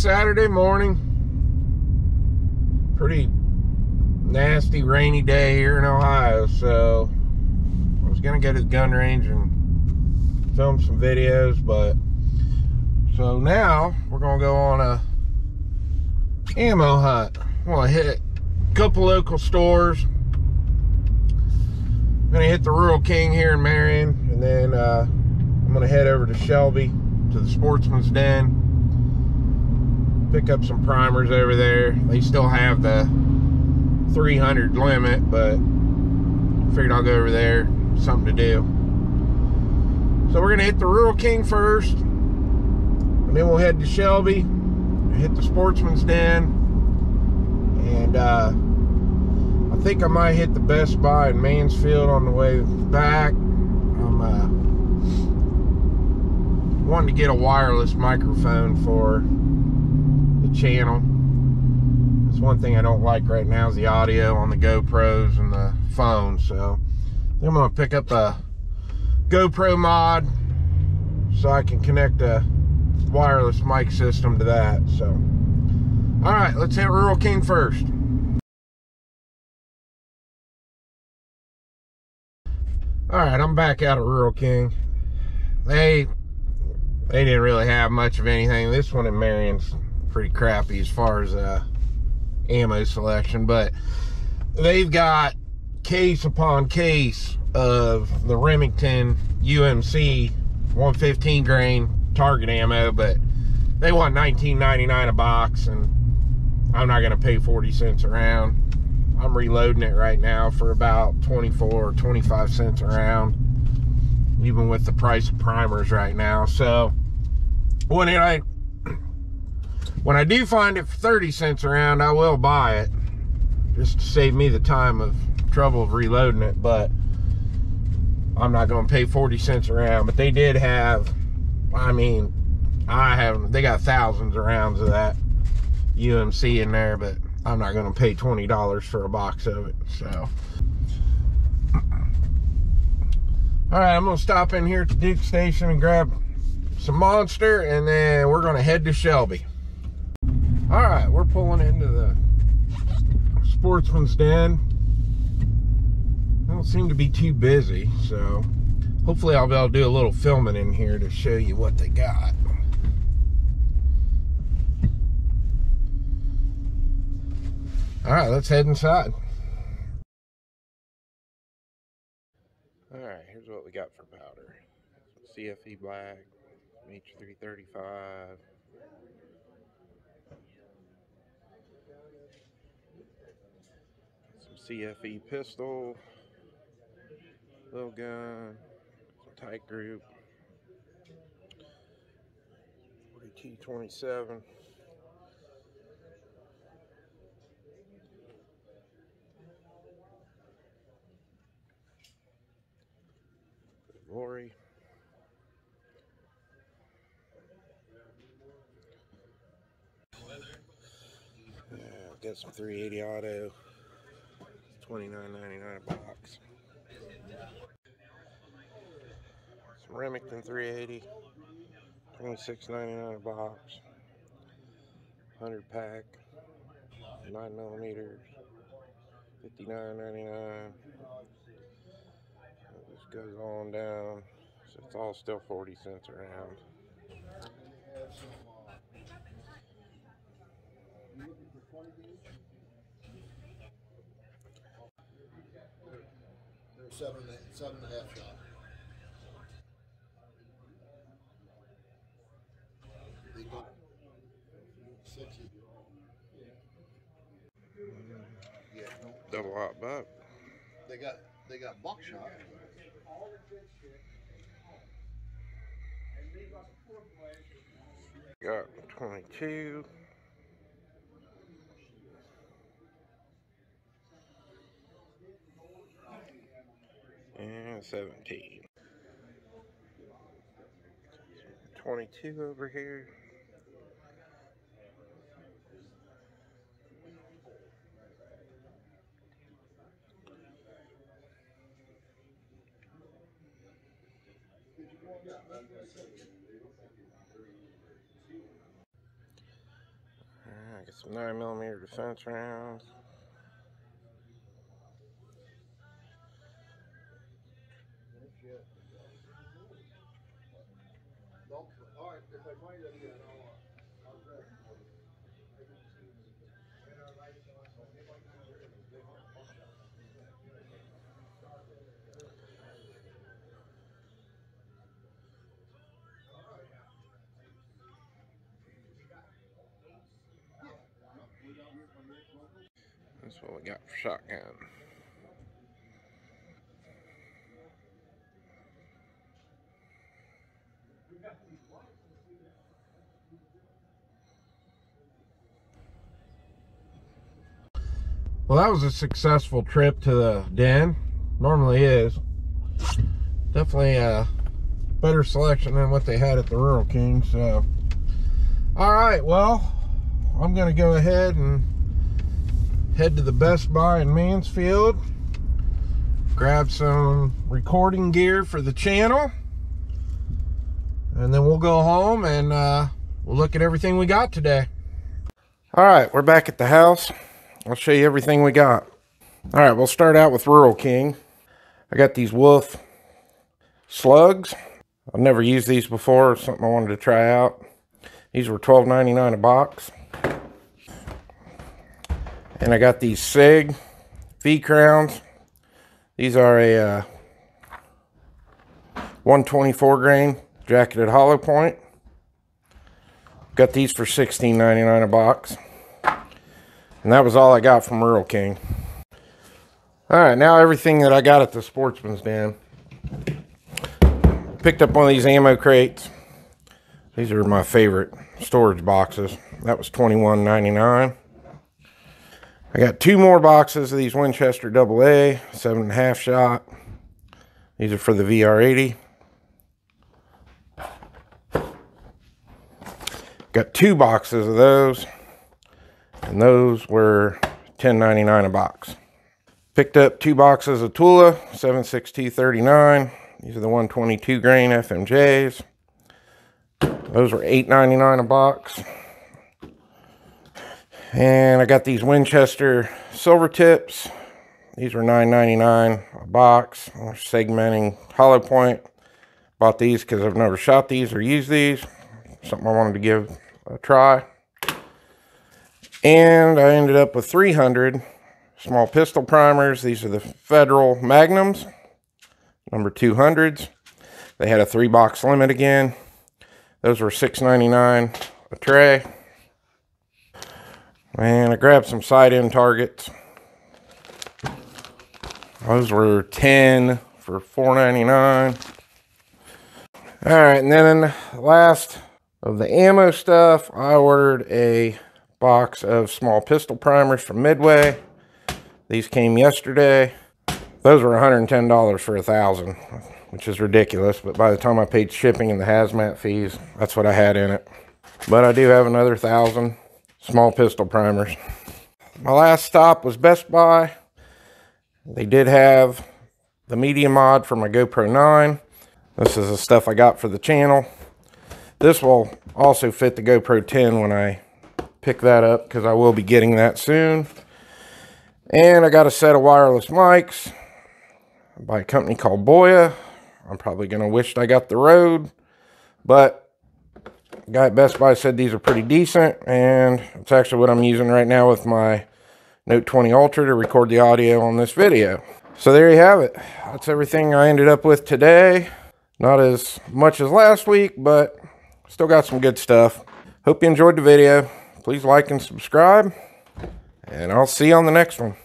Saturday morning. Pretty nasty rainy day here in Ohio, so I was gonna go to the gun range and film some videos, but so now we're gonna go on a ammo hunt. I'm gonna hit a couple local stores. I'm gonna hit the Rural King here in Marion, and then I'm gonna head over to Shelby to the Sportsman's Den, pick up some primers over there. They still have the 300 limit, but figured I'll go over there, something to do. So we're gonna hit the Rural King first, and then we'll head to Shelby, hit the Sportsman's Den, and I think I might hit the Best Buy in Mansfield on the way back. I'm wanting to get a wireless microphone for the channel. That's one thing I don't like right now is the audio on the GoPros and the phone. So I'm gonna pick up a GoPro mod so I can connect a wireless mic system to that. So all right, let's hit Rural King first. All right, I'm back out of Rural King. They didn't really have much of anything. This one in Marion's pretty crappy as far as ammo selection, but they've got case upon case of the Remington UMC 115 grain target ammo, but they want $19.99 a box, and I'm not gonna pay 40 cents a round. I'm reloading it right now for about 24 or 25 cents a round, even with the price of primers right now. So when I do find it for 30 cents a round, I will buy it, just to save me the trouble of reloading it. But I'm not going to pay 40 cents a round. But they did have, they got thousands of rounds of that UMC in there, but I'm not going to pay $20 for a box of it. So all right, I'm going to stop in here at the Duke Station and grab some Monster, and then we're going to head to Shelby. All right, we're pulling into the Sportsman's Den. I don't seem to be too busy, so hopefully I'll be able to do a little filming in here to show you what they got. All right, let's head inside. All right, here's what we got for powder. CFE Black, H335, some CFE pistol, little gun, some tight group, 42-27, Rory, got some 380 auto, $29.99 a box. Some Remington 380, $26.99 a box. 100 pack, 9mm, $59.99. This goes on down, so it's all still 40 cents a round. Seven and a half shot. They go 60. Yeah. Double hot buck. They got buckshot. Got 22. And 17. 22 over here. Get some 9mm defense rounds. That's what we got for shotgun. Well, that was a successful trip to the den. Normally is. Definitely a better selection than what they had at the Rural King. So, all right, well, I'm going to go ahead and head to the Best Buy in Mansfield, grab some recording gear for the channel, and then we'll go home and we'll look at everything we got today. All right, we're back at the house. I'll show you everything we got. All right, we'll start out with Rural King. I got these Wolf slugs. I've never used these before. Something I wanted to try out. These were $12.99 a box. And I got these Sig V-Crowns. These are a 124 grain jacketed hollow point. Got these for $16.99 a box. And that was all I got from Rural King. Alright, now everything that I got at the Sportsman's Den. Picked up one of these ammo crates. These are my favorite storage boxes. That was $21.99. I got 2 more boxes of these Winchester AA 7.5 shot. These are for the VR80. Got 2 boxes of those, and those were $10.99 a box. Picked up 2 boxes of Tula 7.6239. These are the 122 grain FMJs. Those were $8.99 a box. And I got these Winchester silver tips. These were $9.99 a box. Segmenting hollow point. Bought these because I've never shot these or used these. Something I wanted to give a try. And I ended up with 300 small pistol primers. These are the Federal Magnums, number 200s. They had a 3-box limit again. Those were $6.99 a tray. And I grabbed some side-end targets. Those were 10 for $4.99. All right, and then last of the ammo stuff, I ordered a box of small pistol primers from Midway. These came yesterday. Those were $110 for 1,000, which is ridiculous. But by the time I paid shipping and the hazmat fees, that's what I had in it. But I do have another 1,000 small pistol primers. My last stop was Best Buy. They did have the media mod for my GoPro 9. This is the stuff I got for the channel. This will also fit the GoPro 10 when I pick that up, because I will be getting that soon. And I got a set of wireless mics by a company called Boya. I'm probably going to wish I got the Rode, but the guy at Best Buy said these are pretty decent, and it's actually what I'm using right now with my Note 20 Ultra to record the audio on this video. So there you have it. That's everything I ended up with today. Not as much as last week, but still got some good stuff. Hope you enjoyed the video. Please like and subscribe, and I'll see you on the next one.